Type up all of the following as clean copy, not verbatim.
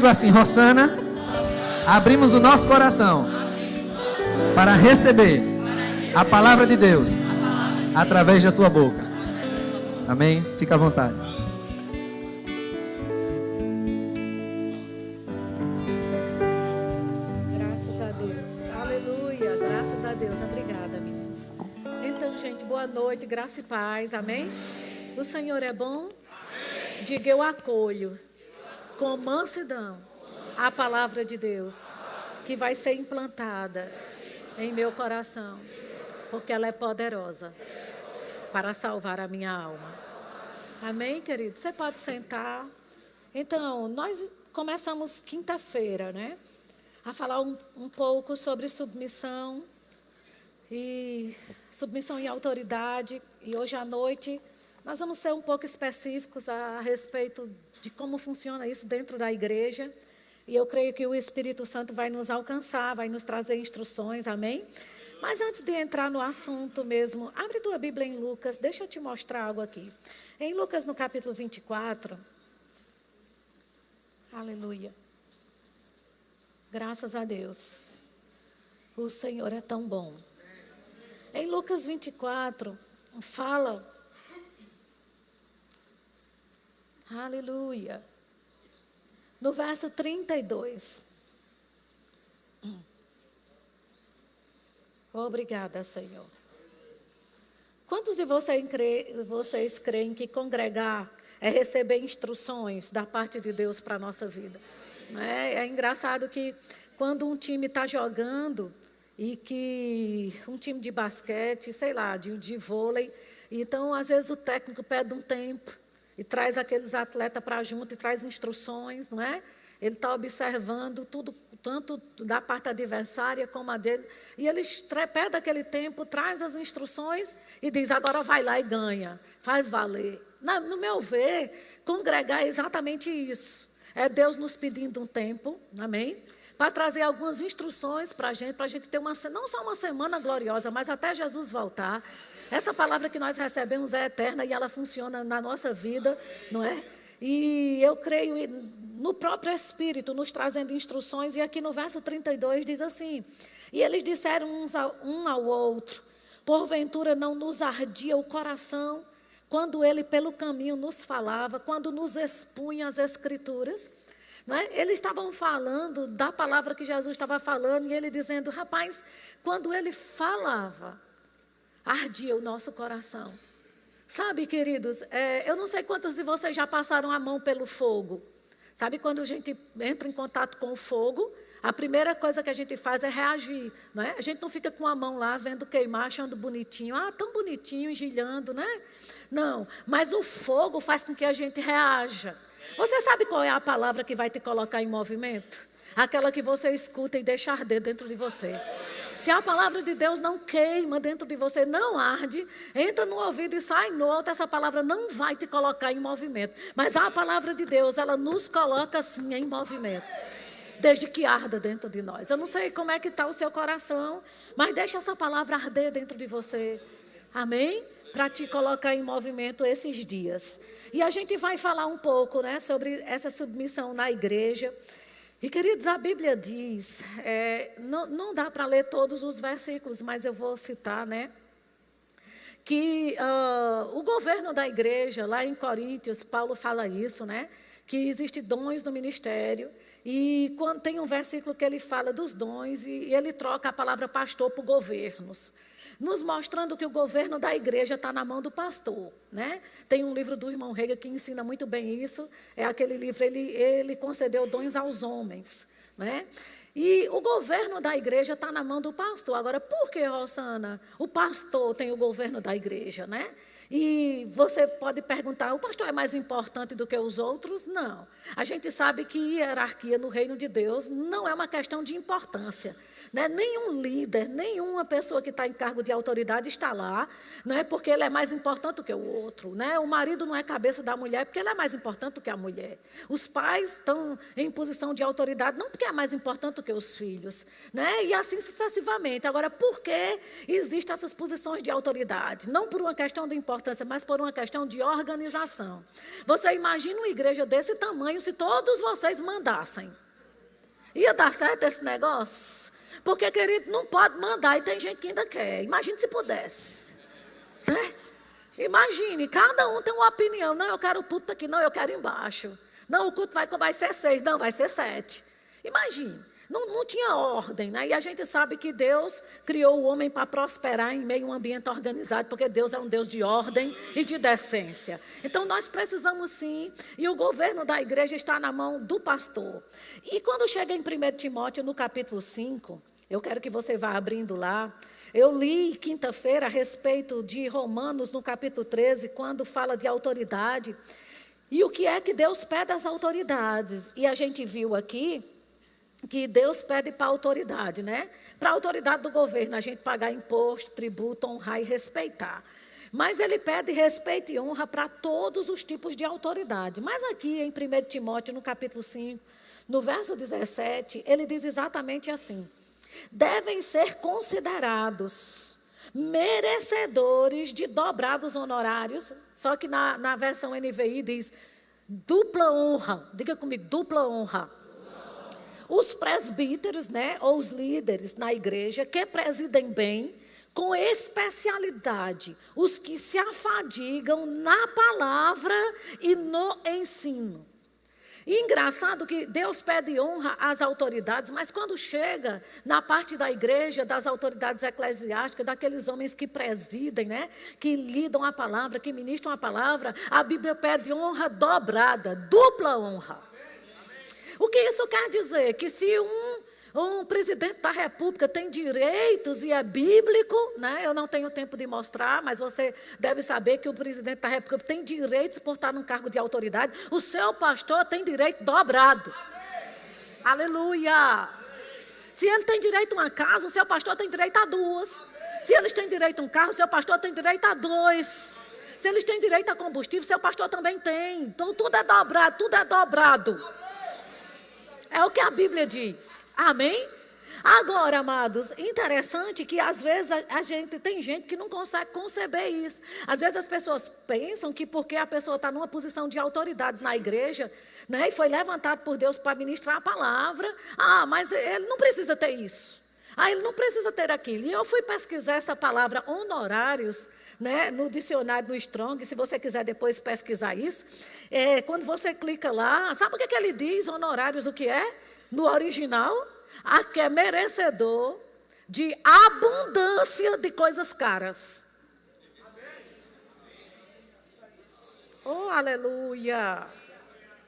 Digo assim, Rosana, abrimos o nosso coração para receber a palavra de Deus através da tua boca. Amém? Fica à vontade. Graças a Deus. Aleluia. Graças a Deus. Obrigada, meninos. Então, gente, boa noite. Graça e paz. Amém? O Senhor é bom? Diga, eu acolho com mansidão a palavra de Deus que vai ser implantada em meu coração, porque ela é poderosa para salvar a minha alma. Amém, querido? Você pode sentar. Então, nós começamos quinta-feira, né? A falar um pouco sobre submissão e autoridade. E hoje à noite nós vamos ser um pouco específicos a respeito de como funciona isso dentro da igreja. E eu creio que o Espírito Santo vai nos alcançar, vai nos trazer instruções, amém? Mas antes de entrar no assunto mesmo, abre tua Bíblia em Lucas, deixa eu te mostrar algo aqui. Em Lucas, no capítulo 24, aleluia. Graças a Deus, o Senhor é tão bom. Em Lucas 24, fala, aleluia. No verso 32. Obrigada, Senhor. Quantos de vocês creem que congregar é receber instruções da parte de Deus para a nossa vida? É engraçado que quando um time está jogando, e que um time de basquete, sei lá, de vôlei, então às vezes o técnico pede um tempo, e traz aqueles atletas para junto e traz instruções, não é? Ele está observando tudo, tanto da parte adversária como a dele. E ele pede aquele tempo, traz as instruções e diz, agora vai lá e ganha, faz valer. No meu ver, congregar é exatamente isso. É Deus nos pedindo um tempo, amém? Para trazer algumas instruções para a gente ter não só uma semana gloriosa, mas até Jesus voltar. Essa palavra que nós recebemos é eterna e ela funciona na nossa vida, não é? E eu creio no próprio Espírito nos trazendo instruções. E aqui no verso 32 diz assim, e eles disseram um ao outro, porventura não nos ardia o coração quando ele pelo caminho nos falava, quando nos expunha as Escrituras? Não é? Eles estavam falando da palavra que Jesus estava falando e ele dizendo, rapaz, quando ele falava, ardia o nosso coração. Sabe, queridos, eu não sei quantos de vocês já passaram a mão pelo fogo. Sabe, quando a gente entra em contato com o fogo, a primeira coisa que a gente faz é reagir, não é? A gente não fica com a mão lá, vendo queimar, achando bonitinho. Ah, tão bonitinho, engilhando, né? Não, mas o fogo faz com que a gente reaja. Você sabe qual é a palavra que vai te colocar em movimento? Aquela que você escuta e deixa arder dentro de você. Se a palavra de Deus não queima dentro de você, não arde, entra no ouvido e sai no outro, essa palavra não vai te colocar em movimento. Mas a palavra de Deus, ela nos coloca sim em movimento, desde que arda dentro de nós. Eu não sei como é que está o seu coração, mas deixa essa palavra arder dentro de você. Amém? Para te colocar em movimento esses dias. E a gente vai falar um pouco, né, sobre essa submissão na igreja. E, queridos, a Bíblia diz, não dá para ler todos os versículos, mas eu vou citar, né? Que o governo da igreja, lá em Coríntios, Paulo fala isso, né? Que existem dons no ministério. E quando tem um versículo que ele fala dos dons e ele troca a palavra pastor por governos, nos mostrando que o governo da igreja está na mão do pastor, né? Tem um livro do irmão Rega que ensina muito bem isso, é aquele livro, ele concedeu dons aos homens, né? E o governo da igreja está na mão do pastor. Agora, por que, Rosana, o pastor tem o governo da igreja, né? E você pode perguntar, o pastor é mais importante do que os outros? Não. A gente sabe que hierarquia no reino de Deus não é uma questão de importância. né? Nenhum líder, nenhuma pessoa que está em cargo de autoridade está lá, né? Porque ele é mais importante do que o outro, né? O marido não é cabeça da mulher porque ele é mais importante do que a mulher. Os pais estão em posição de autoridade não porque é mais importante do que os filhos, né? E assim sucessivamente. Agora, por que existem essas posições de autoridade? Não por uma questão de importância, mas por uma questão de organização. Você imagina uma igreja desse tamanho se todos vocês mandassem. Ia dar certo esse negócio? Porque, querido, não pode mandar e tem gente que ainda quer. Imagine se pudesse. Né? Imagine, cada um tem uma opinião. Não, eu quero o culto aqui, não, eu quero embaixo. Não, o culto vai ser 6, não, vai ser 7. Imagine. Não tinha ordem, né? E a gente sabe que Deus criou o homem para prosperar em meio a um ambiente organizado, porque Deus é um Deus de ordem e de decência. Então, nós precisamos sim, e o governo da igreja está na mão do pastor. E quando chega em 1 Timóteo, no capítulo 5, eu quero que você vá abrindo lá. Eu li quinta-feira a respeito de Romanos, no capítulo 13, quando fala de autoridade. E o que é que Deus pede às autoridades? E a gente viu aqui que Deus pede para a autoridade, né? Para a autoridade do governo, a gente pagar imposto, tributo, honrar e respeitar. Mas ele pede respeito e honra para todos os tipos de autoridade. Mas aqui em 1 Timóteo, no capítulo 5, no verso 17, ele diz exatamente assim: devem ser considerados merecedores de dobrados honorários, só que na versão NVI diz dupla honra. Diga comigo, dupla honra. Os presbíteros, né, ou os líderes na igreja, que presidem bem, com especialidade, os que se afadigam na palavra e no ensino. E engraçado que Deus pede honra às autoridades, mas quando chega na parte da igreja, das autoridades eclesiásticas, daqueles homens que presidem, né, que lidam a palavra, que ministram a palavra, a Bíblia pede honra dobrada, dupla honra. O que isso quer dizer? Que se um presidente da república tem direitos e é bíblico, né? Eu não tenho tempo de mostrar, mas você deve saber que o presidente da república tem direitos por estar num cargo de autoridade. O seu pastor tem direito dobrado. Amém. Aleluia! Se ele tem direito a uma casa, o seu pastor tem direito a 2. Se eles têm direito a um carro, o seu pastor tem direito a 2. Se eles têm direito a combustível, o seu pastor também tem. Então tudo é dobrado, tudo é dobrado. É o que a Bíblia diz. Amém? Agora, amados, interessante que às vezes tem gente que não consegue conceber isso. Às vezes as pessoas pensam que porque a pessoa está numa posição de autoridade na igreja, né, e foi levantado por Deus para ministrar a palavra, mas ele não precisa ter isso. Ele não precisa ter aquilo. E eu fui pesquisar essa palavra honorários, né, no dicionário do Strong, se você quiser depois pesquisar isso. Quando você clica lá, sabe o que ele diz, honorários, o que é? No original, que é merecedor de abundância de coisas caras. Oh, aleluia!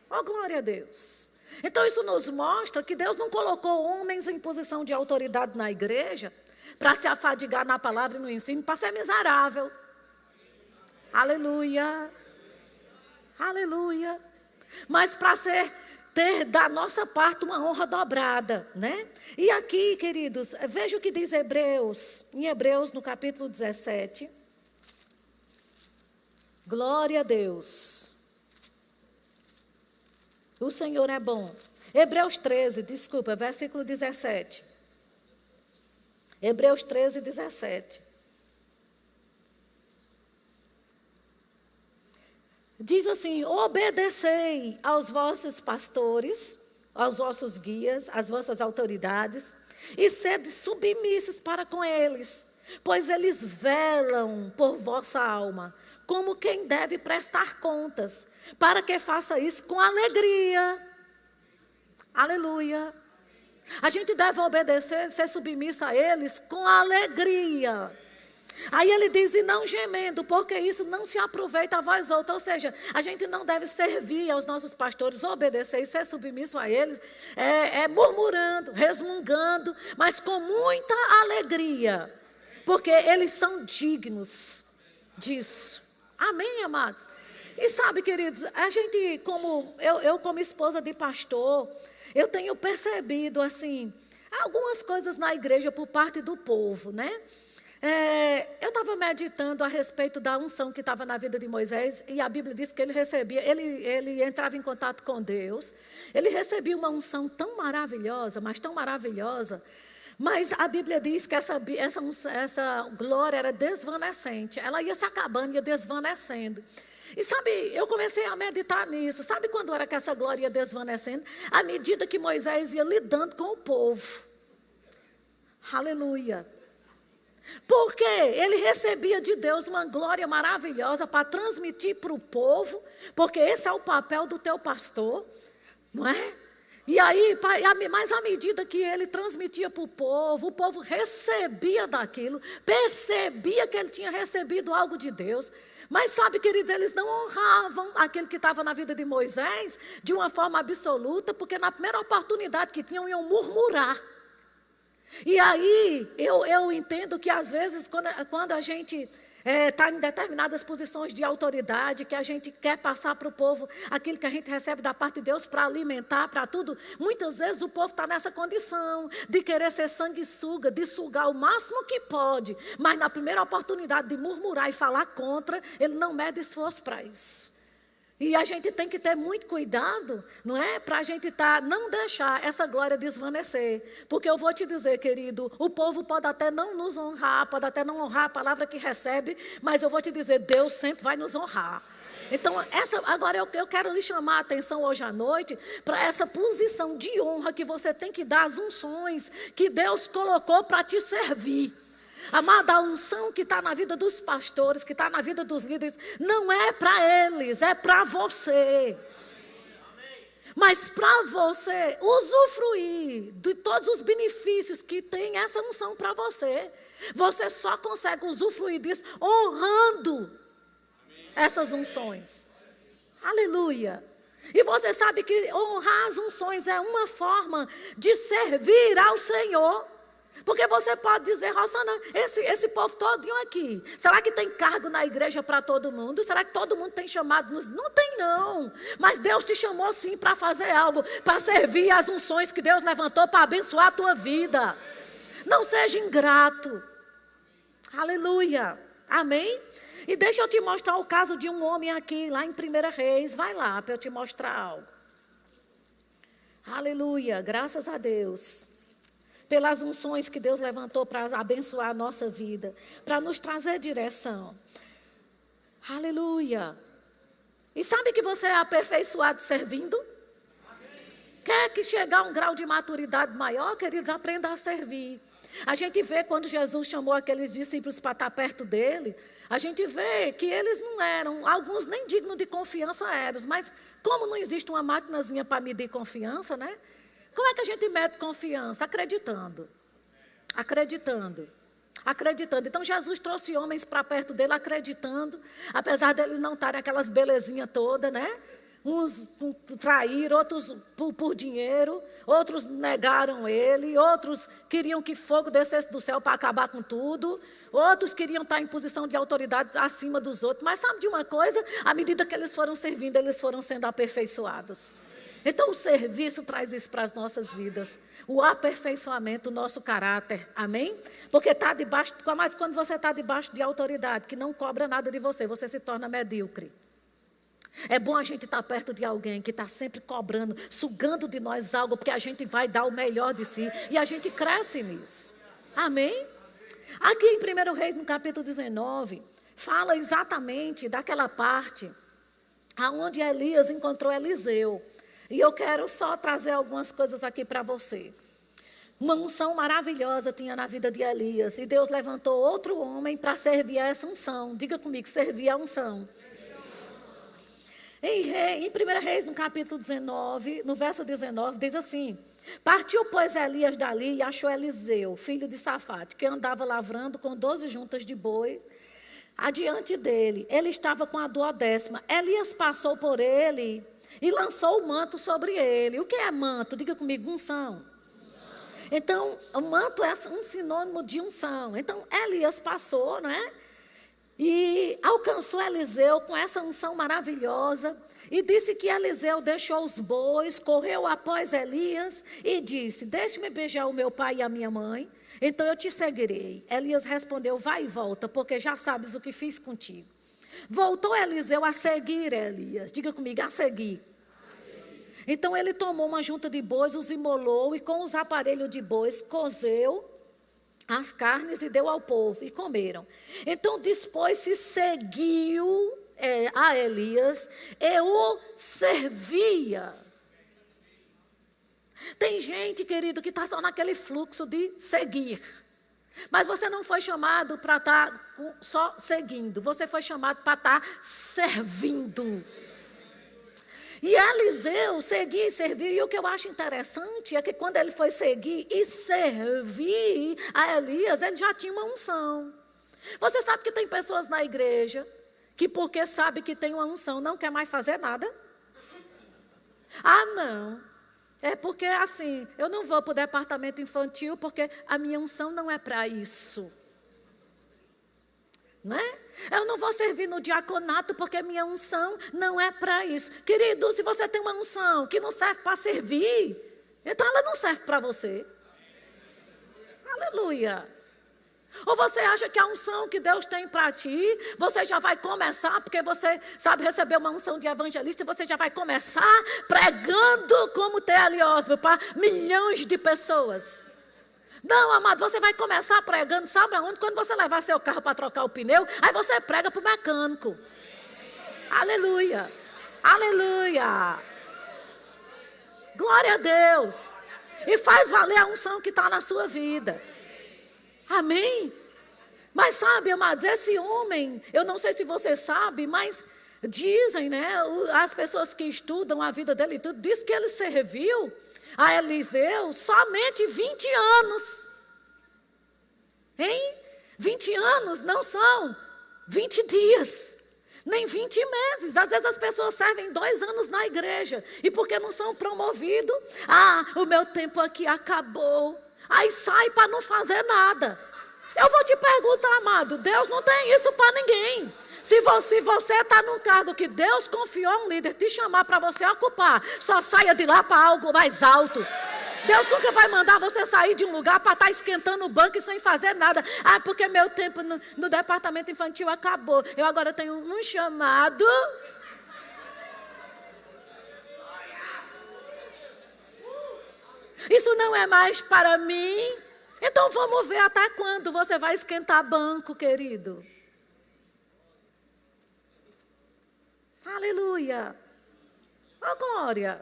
Oh, glória a Deus! Então isso nos mostra que Deus não colocou homens em posição de autoridade na igreja para se afadigar na palavra e no ensino, para ser miserável. Aleluia. Aleluia. Mas para ter da nossa parte uma honra dobrada, né? E aqui, queridos, veja o que diz Hebreus, em Hebreus no capítulo 17. Glória a Deus. O Senhor é bom. Hebreus 13, desculpa, versículo 17. Hebreus 13, 17. Diz assim: obedecei aos vossos pastores, aos vossos guias, às vossas autoridades, e sede submissos para com eles, pois eles velam por vossa alma, como quem deve prestar contas, para que faça isso com alegria. Aleluia. A gente deve obedecer, ser submisso a eles com alegria. Aí ele diz, e não gemendo, porque isso não se aproveita a vós outros. Ou seja, a gente não deve servir aos nossos pastores, obedecer e ser submisso a eles, murmurando, resmungando, mas com muita alegria, porque eles são dignos disso. Amém, amados? E sabe, queridos, a gente, como esposa de pastor, eu tenho percebido assim, algumas coisas na igreja por parte do povo, né? Eu estava meditando a respeito da unção que estava na vida de Moisés, e a Bíblia diz que ele recebia, ele entrava em contato com Deus, ele recebia uma unção tão maravilhosa, mas tão maravilhosa, mas a Bíblia diz que essa glória era desvanecente, ela ia se acabando, ia desvanecendo. E sabe, eu comecei a meditar nisso. Sabe quando era que essa glória ia desvanecendo? À medida que Moisés ia lidando com o povo. Aleluia. Porque ele recebia de Deus uma glória maravilhosa para transmitir para o povo, porque esse é o papel do teu pastor, não é? E aí, mas à medida que ele transmitia para o povo recebia daquilo, percebia que ele tinha recebido algo de Deus. Mas sabe, querido, eles não honravam aquele que estava na vida de Moisés de uma forma absoluta, porque na primeira oportunidade que tinham, iam murmurar. E aí, eu entendo que às vezes, quando a gente está em determinadas posições de autoridade, que a gente quer passar para o povo aquilo que a gente recebe da parte de Deus para alimentar, para tudo, muitas vezes o povo está nessa condição de querer ser sanguessuga, de sugar o máximo que pode, mas na primeira oportunidade de murmurar e falar contra, ele não mede esforço para isso. E a gente tem que ter muito cuidado, não é? Para a gente não deixar essa glória desvanecer. Porque eu vou te dizer, querido, o povo pode até não nos honrar, pode até não honrar a palavra que recebe, mas eu vou te dizer, Deus sempre vai nos honrar. Então, agora eu quero lhe chamar a atenção hoje à noite para essa posição de honra que você tem que dar às unções que Deus colocou para te servir. Amada, a unção que está na vida dos pastores, que está na vida dos líderes, não é para eles, é para você. Mas para você usufruir de todos os benefícios que tem essa unção para você, você só consegue usufruir disso honrando essas unções. Aleluia. E você sabe que honrar as unções é uma forma de servir ao Senhor. Porque você pode dizer, Rosana, esse povo todinho aqui, será que tem cargo na igreja para todo mundo? Será que todo mundo tem chamado? Não tem não, mas Deus te chamou sim para fazer algo, para servir as unções que Deus levantou para abençoar a tua vida. Não seja ingrato. Aleluia, amém? E deixa eu te mostrar o caso de um homem aqui, lá em 1 Reis, vai lá para eu te mostrar algo. Aleluia, graças a Deus. Pelas unções que Deus levantou para abençoar a nossa vida, para nos trazer direção. Aleluia. E sabe que você é aperfeiçoado servindo? Amém. Quer que chegar a um grau de maturidade maior, queridos, aprenda a servir. A gente vê quando Jesus chamou aqueles discípulos para estar perto dele, a gente vê que eles não eram, alguns nem dignos de confiança eram, mas como não existe uma maquinazinha para medir confiança, né? Como é que a gente mede confiança? Acreditando. Acreditando. Acreditando. Então, Jesus trouxe homens para perto dele acreditando, apesar deles não estarem aquelas belezinhas todas, né? Uns traíram, outros por dinheiro, outros negaram ele, outros queriam que fogo descesse do céu para acabar com tudo, outros queriam estar em posição de autoridade acima dos outros. Mas sabe de uma coisa? À medida que eles foram servindo, eles foram sendo aperfeiçoados. Então, o serviço traz isso para as nossas vidas. O aperfeiçoamento do nosso caráter. Amém? Porque está debaixo, mas quando você está debaixo de autoridade, que não cobra nada de você, você se torna medíocre. É bom a gente estar perto de alguém que está sempre cobrando, sugando de nós algo, porque a gente vai dar o melhor de si. E a gente cresce nisso. Amém? Aqui em 1 Reis, no capítulo 19, fala exatamente daquela parte onde Elias encontrou Eliseu. E eu quero só trazer algumas coisas aqui para você. Uma unção maravilhosa tinha na vida de Elias. E Deus levantou outro homem para servir a essa unção. Diga comigo, servir a unção. Em 1 Reis, no capítulo 19, no verso 19, diz assim: partiu, pois, Elias dali e achou Eliseu, filho de Safate, que andava lavrando com 12 juntas de bois adiante dele. Ele estava com a 12ª. Elias passou por ele e lançou o manto sobre ele. O que é manto? Diga comigo, unção. Então, o manto é um sinônimo de unção. Então, Elias passou, não é? E alcançou Eliseu com essa unção maravilhosa. E disse que Eliseu deixou os bois, correu após Elias e disse: deixe-me beijar o meu pai e a minha mãe, então eu te seguirei. Elias respondeu: vai e volta, porque já sabes o que fiz contigo. Voltou Eliseu a seguir Elias. Diga comigo, a seguir. Então ele tomou uma junta de bois, os imolou e com os aparelhos de bois cozeu as carnes e deu ao povo e comeram. Então dispôs-se, seguiu a Elias e o servia. Tem gente, querido, que está só naquele fluxo de seguir. Mas você não foi chamado para estar só seguindo. Você foi chamado para estar servindo. E Eliseu seguia e servia. E o que eu acho interessante é que quando ele foi seguir e servir a Elias, ele já tinha uma unção. Você sabe que tem pessoas na igreja que porque sabe que tem uma unção não quer mais fazer nada? Ah, não. É porque assim, eu não vou para o departamento infantil porque a minha unção não é para isso. Né? Eu não vou servir no diaconato porque minha unção não é para isso. Querido, se você tem uma unção que não serve para servir, então ela não serve para você. Aleluia. Ou você acha que a unção que Deus tem para ti, você já vai começar, porque você sabe receber uma unção de evangelista, você já vai começar pregando como T.L. Osborne para milhões de pessoas. Não, amado, você vai começar pregando, sabe aonde? Quando você levar seu carro para trocar o pneu, aí você prega para o mecânico. Aleluia, aleluia. Glória a Deus. E faz valer a unção que está na sua vida. Amém? Mas sabe, amados, esse homem, eu não sei se você sabe, mas dizem, né, as pessoas que estudam a vida dele, tudo, diz que ele serviu a Eliseu somente 20 anos. Hein? 20 anos não são 20 dias, nem 20 meses. Às vezes as pessoas servem 2 anos na igreja, e porque não são promovidos, o meu tempo aqui acabou. Aí sai para não fazer nada. Eu vou te perguntar, amado, Deus não tem isso para ninguém. Se você está num cargo que Deus confiou a um líder te chamar para você ocupar, só saia de lá para algo mais alto. Deus nunca vai mandar você sair de um lugar para estar esquentando o banco e sem fazer nada. Porque meu tempo no departamento infantil acabou. Eu agora tenho um chamado. Isso não é mais para mim. Então vamos ver até quando você vai esquentar banco, querido. Aleluia. Ó glória.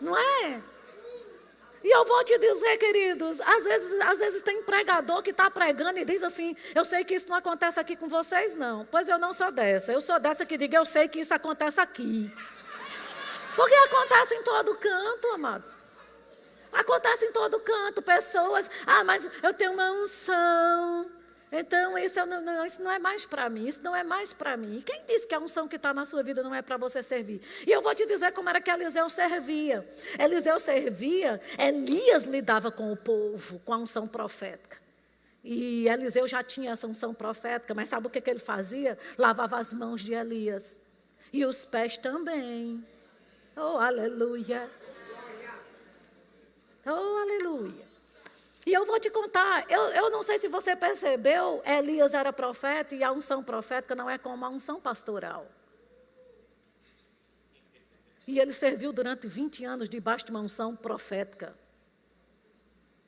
Não é? E eu vou te dizer, queridos, às vezes tem pregador que está pregando e diz assim: eu sei que isso não acontece aqui com vocês, não. Pois eu não sou dessa. Eu sou dessa que diga: eu sei que isso acontece aqui. Porque acontece em todo canto, amados. Acontece em todo canto, pessoas, mas eu tenho uma unção, então isso não é mais para mim, isso não é mais para mim. E quem disse que a unção que está na sua vida não é para você servir? E eu vou te dizer como era que Eliseu servia. Eliseu servia, Elias lidava com o povo, com a unção profética. E Eliseu já tinha essa unção profética, mas sabe o que ele fazia? Lavava as mãos de Elias, e os pés também. Oh, aleluia. Oh, aleluia. E eu vou te contar, eu não sei se você percebeu, Elias era profeta e a unção profética não é como a unção pastoral. E ele serviu durante 20 anos debaixo de uma unção profética.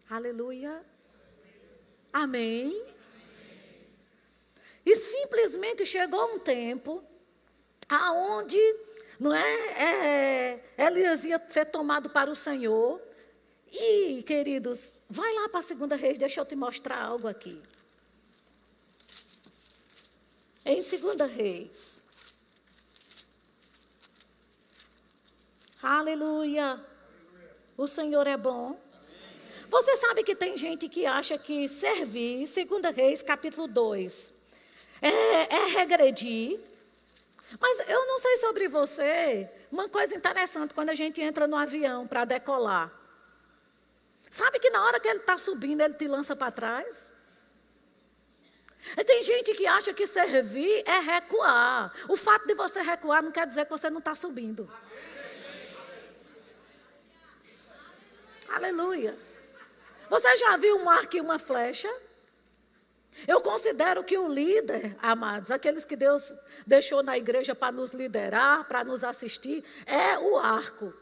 Aleluia. Amém. E simplesmente chegou um tempo aonde, não é, Elias ia ser tomado para o Senhor. E, queridos, vai lá para a 2 Reis, deixa eu te mostrar algo aqui. Em 2 Reis. Aleluia. O Senhor é bom. Você sabe que tem gente que acha que servir, 2 Reis, capítulo 2, é regredir. Mas eu não sei sobre você, uma coisa interessante, quando a gente entra no avião para decolar. Sabe que na hora que ele está subindo, ele te lança para trás? E tem Tem gente que acha que servir é recuar. O fato de você recuar não quer dizer que você não está subindo. Aleluia. Você já viu um arco e uma flecha? Eu considero que o líder, amados, aqueles que Deus deixou na igreja para nos liderar, para nos assistir, é o arco.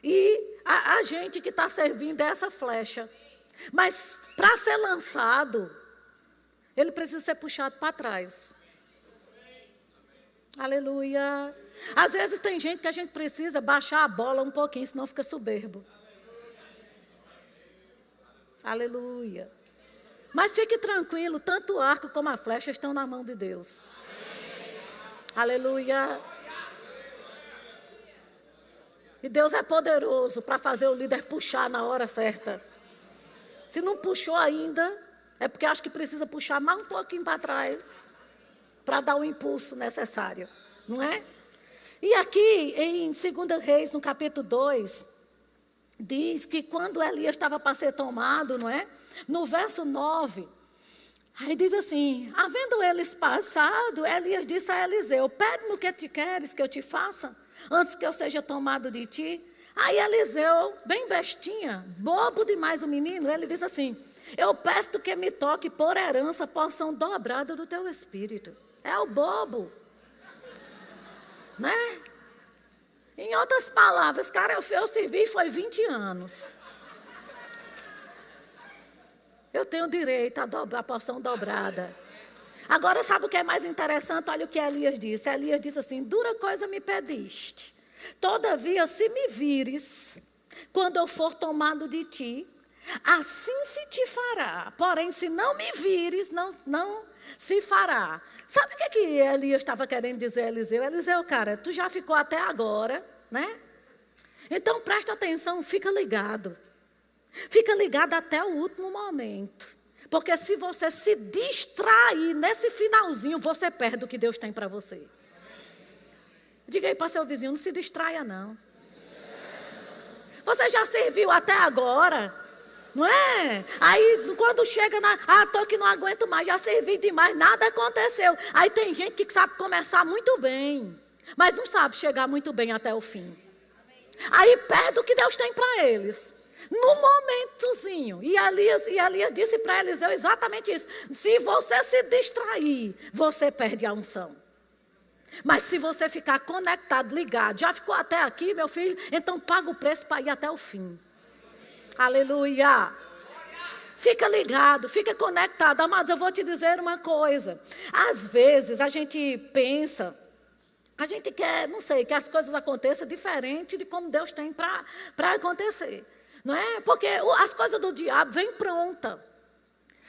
E a gente que está servindo é essa flecha. Mas para ser lançado, ele precisa ser puxado para trás. Aleluia. Às vezes tem gente que a gente precisa baixar a bola um pouquinho, senão fica soberbo. Aleluia. Mas fique tranquilo, tanto o arco como a flecha estão na mão de Deus. Aleluia. E Deus é poderoso para fazer o líder puxar na hora certa. Se não puxou ainda, é porque acho que precisa puxar mais um pouquinho para trás, para dar o impulso necessário, não é? E aqui em 2 Reis, no capítulo 2, diz que quando Elias estava para ser tomado, não é? No verso 9, aí diz assim: havendo eles passado, Elias disse a Eliseu: pede-me o que te queres que eu te faça, antes que eu seja tomado de ti. Aí Eliseu, bem bestinha, bobo demais o menino, ele diz assim: eu peço que me toque por herança a porção dobrada do teu espírito. É o bobo, né? Em outras palavras, cara, eu servi foi 20 anos. Eu tenho direito a porção dobrada. Agora, sabe o que é mais interessante? Olha o que Elias disse. Elias disse assim: dura coisa me pediste. Todavia, se me vires, quando eu for tomado de ti, assim se te fará. Porém, se não me vires, não se fará. Sabe o que Elias estava querendo dizer a Eliseu? Eliseu, cara, tu já ficou até agora, né? Então, presta atenção, fica ligado. Fica ligado até o último momento. Porque se você se distrair nesse finalzinho, você perde o que Deus tem para você. Diga aí para seu vizinho, não se distraia não. Você já serviu até agora, não é? Aí quando chega tô que não aguento mais, já servi demais, nada aconteceu. Aí tem gente que sabe começar muito bem, mas não sabe chegar muito bem até o fim. Aí perde o que Deus tem para eles. No momentozinho. E Elias disse para Eliseu exatamente isso. Se você se distrair, você perde a unção. Mas se você ficar conectado, ligado, já ficou até aqui, meu filho, então paga o preço para ir até o fim. Aleluia. Fica ligado, fica conectado. Amados, eu vou te dizer uma coisa. Às vezes a gente pensa, a gente quer, não sei, que as coisas aconteçam diferente de como Deus tem para acontecer. Não é? Porque as coisas do diabo vêm pronta.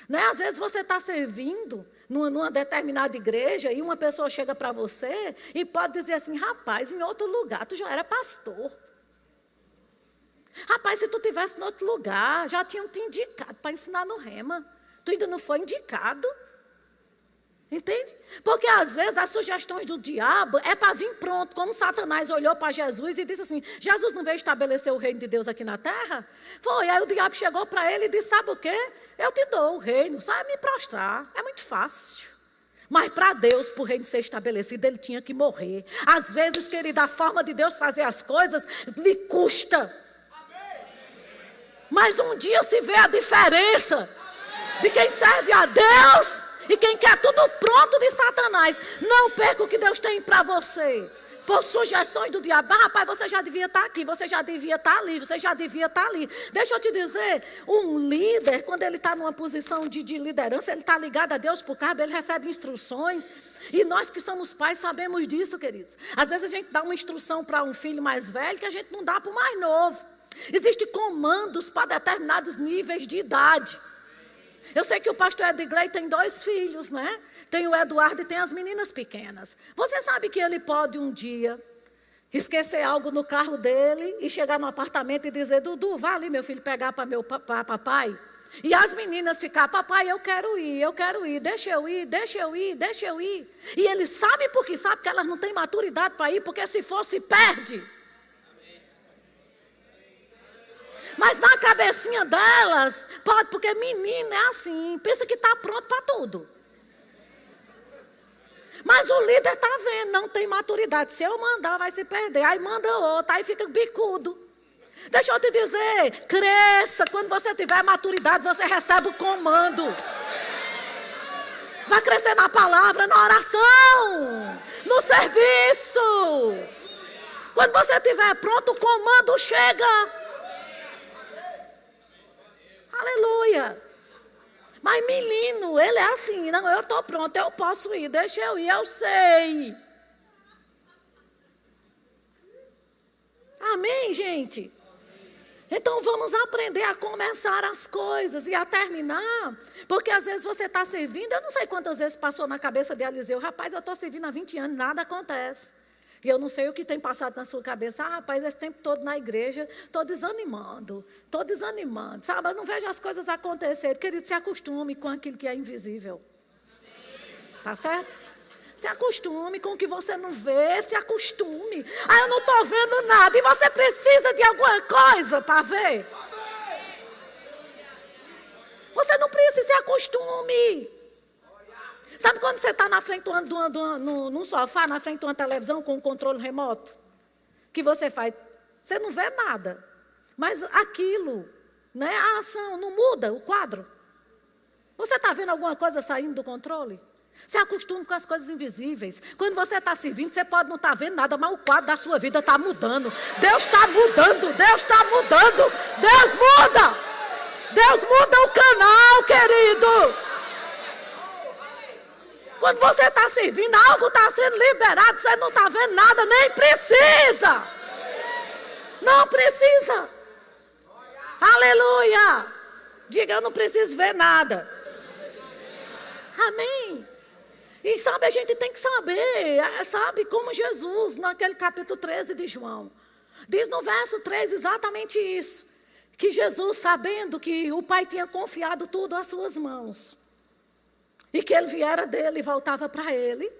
Não é? Às vezes você está servindo numa determinada igreja e uma pessoa chega para você e pode dizer assim: rapaz, em outro lugar tu já era pastor. Rapaz, se tu estivesse em outro lugar, já tinham te indicado para ensinar no rema. Tu ainda não foi indicado. Entende? Porque às vezes as sugestões do diabo é para vir pronto, como Satanás olhou para Jesus e disse assim: Jesus não veio estabelecer o reino de Deus aqui na terra? Foi, aí o diabo chegou para ele e disse: sabe o quê? Eu te dou o reino, só é me prostrar, é muito fácil. Mas para Deus, para o reino ser estabelecido, ele tinha que morrer. Às vezes, querido, a forma de Deus fazer as coisas lhe custa. Mas um dia se vê a diferença de quem serve a Deus e quem quer tudo pronto de Satanás. Não perca o que Deus tem para você. Por sugestões do diabo: rapaz, você já devia estar aqui, você já devia estar ali, você já devia estar ali. Deixa eu te dizer, um líder, quando ele está numa posição de liderança, ele está ligado a Deus por cabo, ele recebe instruções. E nós que somos pais sabemos disso, queridos. Às vezes a gente dá uma instrução para um filho mais velho que a gente não dá para o mais novo. Existem comandos para determinados níveis de idade. Eu sei que o pastor Edgley tem 2 filhos, né? Tem o Eduardo e tem as meninas pequenas. Você sabe que ele pode um dia esquecer algo no carro dele e chegar no apartamento e dizer: Dudu, vá ali, meu filho, pegar para papai. E as meninas ficar: papai, eu quero ir, deixa eu ir. E ele sabe porque sabe que elas não têm maturidade para ir, porque se fosse, perde. Mas na cabecinha delas, pode, porque menina é assim, pensa que está pronto para tudo. Mas o líder está vendo, não tem maturidade. Se eu mandar, vai se perder. Aí manda outro, aí fica bicudo. Deixa eu te dizer, cresça. Quando você tiver maturidade, você recebe o comando. Vai crescer na palavra, na oração, no serviço. Quando você estiver pronto, o comando chega. Aleluia. Mas menino, ele é assim, não, eu estou pronto, eu posso ir, deixa eu ir, eu sei. Amém, gente? Então vamos aprender a começar as coisas e a terminar, porque às vezes você está servindo, eu não sei quantas vezes passou na cabeça de Eliseu, rapaz, eu estou servindo há 20 anos, nada acontece. E eu não sei o que tem passado na sua cabeça, rapaz, esse tempo todo na igreja, estou desanimando, sabe, eu não vejo as coisas acontecerem, querido, se acostume com aquilo que é invisível, tá certo? Se acostume com o que você não vê, se acostume. Ah, eu não estou vendo nada. E você precisa de alguma coisa para ver. Você não precisa, se acostume. Sabe quando você está na frente num sofá, na frente de uma televisão com um controle remoto? Que você faz? Você não vê nada. Mas aquilo, né, a ação não muda o quadro. Você está vendo alguma coisa saindo do controle? Se acostume com as coisas invisíveis. Quando você está servindo, você pode não estar vendo nada, mas o quadro da sua vida está mudando. Deus está mudando, Deus está mudando. Deus muda. Deus muda o canal, querido. Quando você está servindo, algo está sendo liberado, você não está vendo nada, nem precisa. Não precisa. Aleluia. Diga, eu não preciso ver nada. Amém. E sabe, a gente tem que saber, sabe, como Jesus, naquele capítulo 13 de João, diz no verso 3 exatamente isso, que Jesus, sabendo que o Pai tinha confiado tudo às suas mãos, e que ele viera dele e voltava para ele,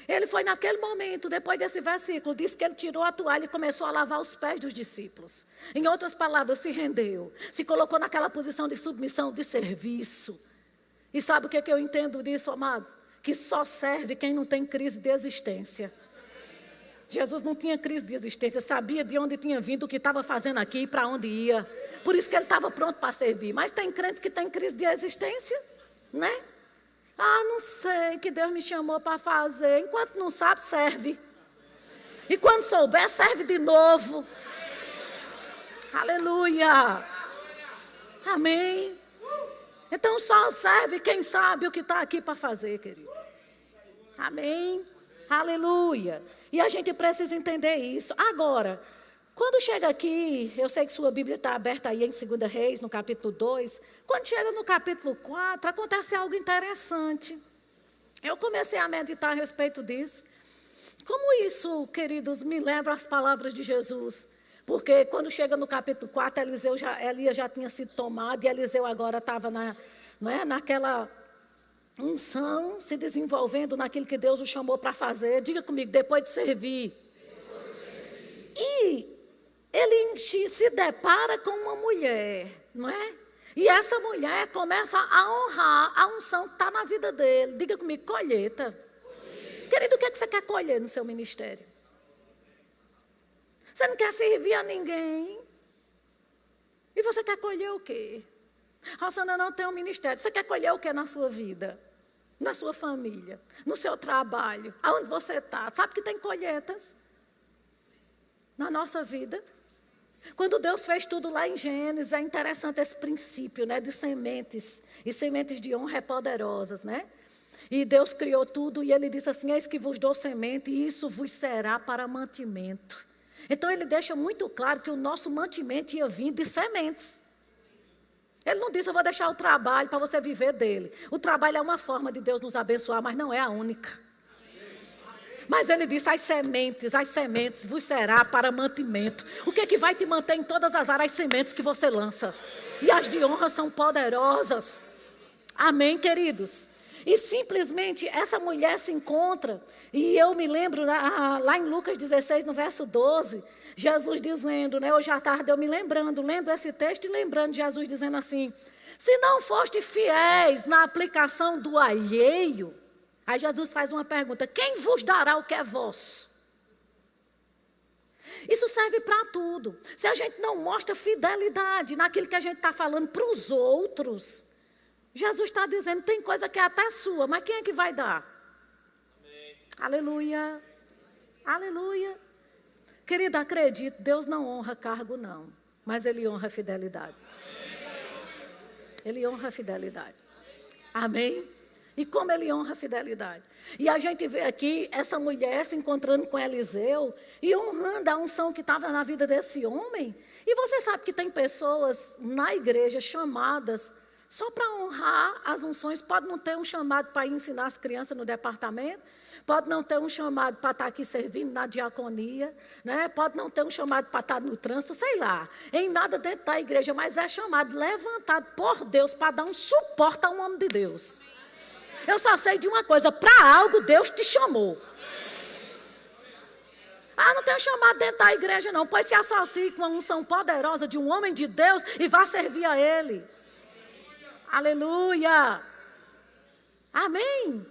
ele foi naquele momento, depois desse versículo, disse que ele tirou a toalha e começou a lavar os pés dos discípulos. Em outras palavras, se rendeu, se colocou naquela posição de submissão, de serviço. E sabe o que eu entendo disso, amados? Que só serve quem não tem crise de existência. Jesus não tinha crise de existência, sabia de onde tinha vindo, o que estava fazendo aqui e para onde ia. Por isso que ele estava pronto para servir. Mas tem crentes que têm crise de existência, né? Ah, não sei que Deus me chamou para fazer. Enquanto não sabe, serve. E quando souber, serve de novo. Aleluia. Amém. Então só serve quem sabe o que está aqui para fazer, querido. Amém? Aleluia. E a gente precisa entender isso. Agora, quando chega aqui, eu sei que sua Bíblia está aberta aí em 2 Reis, no capítulo 2. Quando chega no capítulo 4, acontece algo interessante. Eu comecei a meditar a respeito disso. Como isso, queridos, me leva às palavras de Jesus? Porque quando chega no capítulo 4, Elias já tinha sido tomado e Eliseu agora estava naquela unção, se desenvolvendo naquilo que Deus o chamou para fazer. Diga comigo, depois de servir. E ele se depara com uma mulher, não é? E essa mulher começa a honrar a unção que está na vida dele. Diga comigo, colheita. Querido, o que é que você quer colher no seu ministério? Você não quer servir a ninguém. E você quer colher o quê? Rosana não tem um ministério. Você quer colher o quê na sua vida? Na sua família? No seu trabalho? Aonde você está? Sabe que tem colheitas? Na nossa vida. Quando Deus fez tudo lá em Gênesis, é interessante esse princípio, né, de sementes. E sementes de honra poderosas, né? E Deus criou tudo e Ele disse assim, eis que vos dou semente e isso vos será para mantimento. Então, ele deixa muito claro que o nosso mantimento ia vir de sementes. Ele não disse, eu vou deixar o trabalho para você viver dele. O trabalho é uma forma de Deus nos abençoar, mas não é a única. Mas ele disse, as sementes vos será para mantimento. O que é que vai te manter em todas as áreas? As sementes que você lança. E as de honra são poderosas. Amém, queridos? E simplesmente essa mulher se encontra, e eu me lembro lá em Lucas 16, no verso 12, Jesus dizendo, né, hoje à tarde eu me lembrando, lendo esse texto e lembrando Jesus dizendo assim, se não foste fiéis na aplicação do alheio, Aí Jesus faz uma pergunta: quem vos dará o que é vosso? Isso serve para tudo. Se a gente não mostra fidelidade naquilo que a gente está falando para os outros, Jesus está dizendo, tem coisa que é até sua, mas quem é que vai dar? Amém. Aleluia. Aleluia. Querida, acredite, Deus não honra cargo não, mas Ele honra a fidelidade. Ele honra a fidelidade. Amém? E como Ele honra a fidelidade? E a gente vê aqui essa mulher se encontrando com Eliseu e honrando a unção que estava na vida desse homem. E você sabe que tem pessoas na igreja chamadas só para honrar as unções. Pode não ter um chamado para ensinar as crianças no departamento, pode não ter um chamado para estar aqui servindo na diaconia, né? Pode não ter um chamado para estar no trânsito, sei lá, em nada dentro da igreja, mas é chamado, levantado por Deus para dar um suporte ao homem de Deus. Eu só sei de uma coisa, para algo Deus te chamou. Ah, não tem chamado dentro da igreja não, pois se associe com a unção poderosa de um homem de Deus e vá servir a Ele. Aleluia. Amém.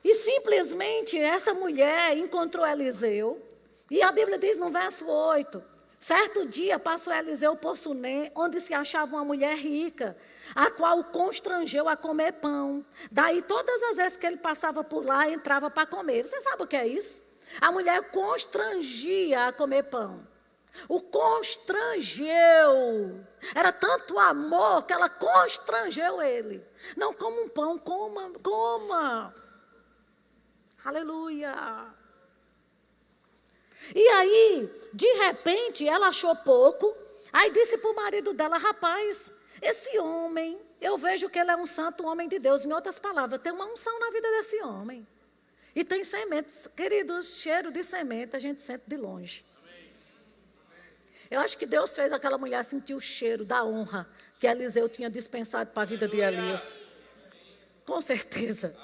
E simplesmente essa mulher encontrou Eliseu, e a Bíblia diz no verso 8, certo dia passou Eliseu por Sunem, onde se achava uma mulher rica, a qual o constrangeu a comer pão. Daí todas as vezes que ele passava por lá, entrava para comer. Você sabe o que é isso? A mulher constrangia a comer pão. O constrangeu. Era tanto amor que ela constrangeu ele. Não coma um pão, coma. Aleluia. E aí, de repente, ela achou pouco. Aí disse para o marido dela, rapaz, esse homem, eu vejo que ele é um santo homem de Deus. Em outras palavras, tem uma unção na vida desse homem. E tem sementes. Queridos, cheiro de semente a gente sente de longe. Eu acho que Deus fez aquela mulher sentir o cheiro da honra que Eliseu tinha dispensado para a vida de Elias. Com certeza.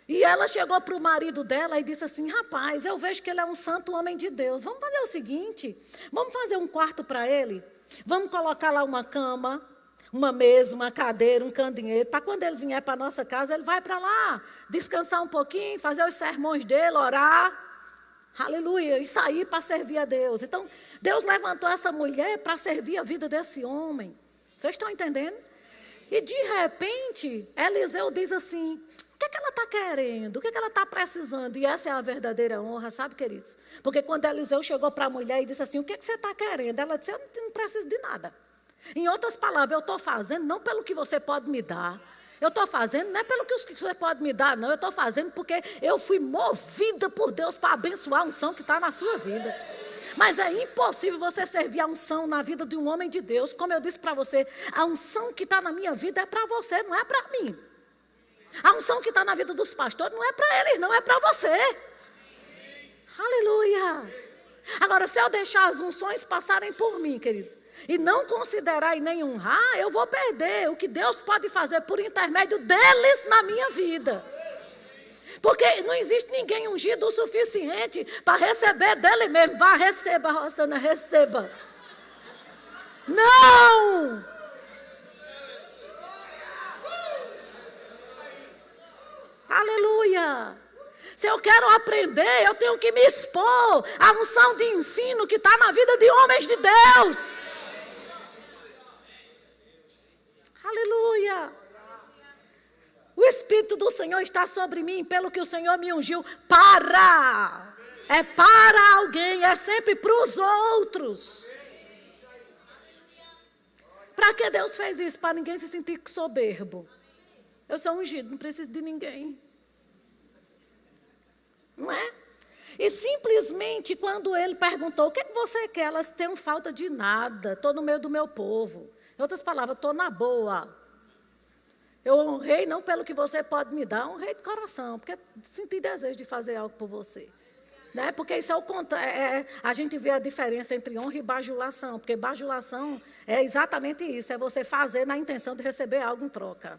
E ela chegou para o marido dela e disse assim, rapaz, eu vejo que ele é um santo homem de Deus. Vamos fazer o seguinte, vamos fazer um quarto para ele. Vamos colocar lá uma cama, uma mesa, uma cadeira, um candeeiro, para quando ele vier para a nossa casa, ele vai para lá, descansar um pouquinho, fazer os sermões dele, orar. Aleluia, e sair para servir a Deus. Então, Deus levantou essa mulher para servir a vida desse homem. Vocês estão entendendo? E de repente, Eliseu diz assim, o que ela está querendo? O que ela está precisando? E essa é a verdadeira honra, sabe, queridos? Porque quando Eliseu chegou para a mulher e disse assim, o que você está querendo? Ela disse, eu não preciso de nada. Em outras palavras, eu estou fazendo não pelo que você pode me dar. Eu estou fazendo não é pelo que você pode me dar, não. Eu estou fazendo porque eu fui movida por Deus para abençoar a unção que está na sua vida. Mas é impossível você servir a unção na vida de um homem de Deus. Como eu disse para você, a unção que está na minha vida é para você, não é para mim. A unção que está na vida dos pastores não é para eles, não é para você. Aleluia. Agora, se eu deixar as unções passarem por mim, queridos, e não considerar e nem honrar, eu vou perder o que Deus pode fazer por intermédio deles na minha vida. Porque não existe ninguém ungido o suficiente para receber dele mesmo. Vá, receba, Rosana, receba. Não! Aleluia! Se eu quero aprender, eu tenho que me expor à unção de ensino que está na vida de homens de Deus. Aleluia! O Espírito do Senhor está sobre mim, pelo que o Senhor me ungiu para. É para alguém, é sempre para os outros. Para que Deus fez isso? Para ninguém se sentir soberbo. Eu sou ungido, não preciso de ninguém. Não é? E simplesmente quando ele perguntou, o que você quer? Elas têm falta de nada, estou no meio do meu povo. Em outras palavras, estou na boa. Eu honrei não pelo que você pode me dar, honrei de coração, porque senti desejo de fazer algo por você. Né? Porque isso é o contrário. A gente vê a diferença entre honra e bajulação, porque bajulação é exatamente isso, é você fazer na intenção de receber algo em troca.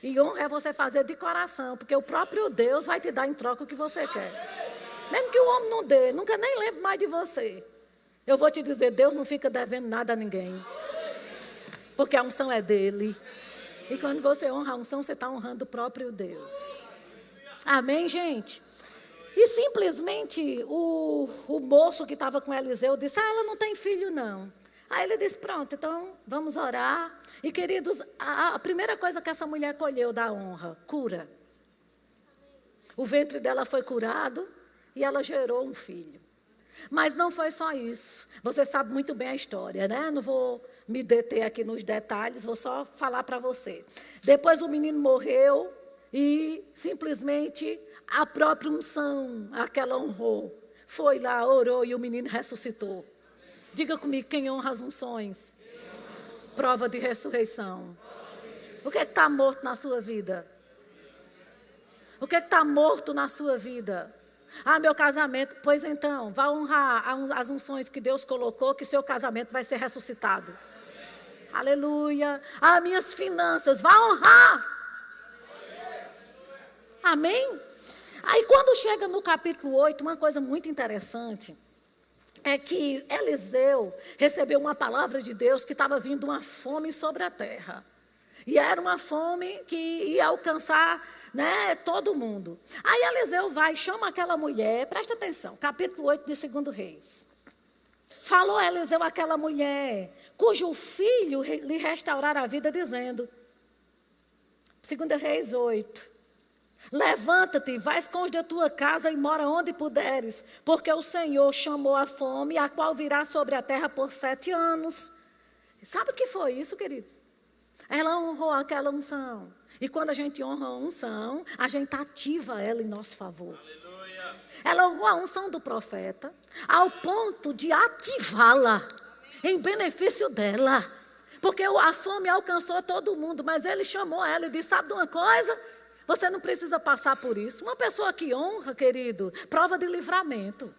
E honra é você fazer de coração, porque o próprio Deus vai te dar em troca o que você quer. Mesmo que o homem não dê, nunca nem lembre mais de você. Eu vou te dizer, Deus não fica devendo nada a ninguém. Porque a unção é dele. E quando você honra a unção, você está honrando o próprio Deus. Amém, gente? E simplesmente o moço que estava com Eliseu disse, ela não tem filho não. Aí ele disse, pronto, então vamos orar. E queridos, a primeira coisa que essa mulher colheu da honra, cura. O ventre dela foi curado e ela gerou um filho. Mas não foi só isso. Você sabe muito bem a história, né? Não vou me deter aqui nos detalhes, vou só falar para você. Depois o menino morreu e simplesmente a própria unção, aquela honrou, foi lá, orou e o menino ressuscitou. Diga comigo, quem honra as unções? Prova de ressurreição. O que está morto na sua vida? O que está morto na sua vida? Ah, meu casamento. Pois então, vá honrar as unções que Deus colocou, que seu casamento vai ser ressuscitado. Aleluia. Ah, minhas finanças, vá honrar. Amém? Aí quando chega no capítulo 8, uma coisa muito interessante é que Eliseu recebeu uma palavra de Deus que estava vindo uma fome sobre a terra. E era uma fome que ia alcançar, né, todo mundo. Aí Eliseu vai e chama aquela mulher, presta atenção, capítulo 8 de 2 Reis. Falou Eliseu àquela mulher, cujo filho lhe restaurara a vida, dizendo, 2 Reis 8, levanta-te, vai esconde a tua casa e mora onde puderes, porque o Senhor chamou a fome, a qual virá sobre a terra por 7 anos. Sabe o que foi isso, queridos? Ela honrou aquela unção. E quando a gente honra a unção, a gente ativa ela em nosso favor. Aleluia. Ela honrou a unção do profeta, ao ponto de ativá-la em benefício dela. Porque a fome alcançou todo mundo, mas ele chamou ela e disse, sabe de uma coisa? Você não precisa passar por isso. Uma pessoa que honra, querido, prova de livramento.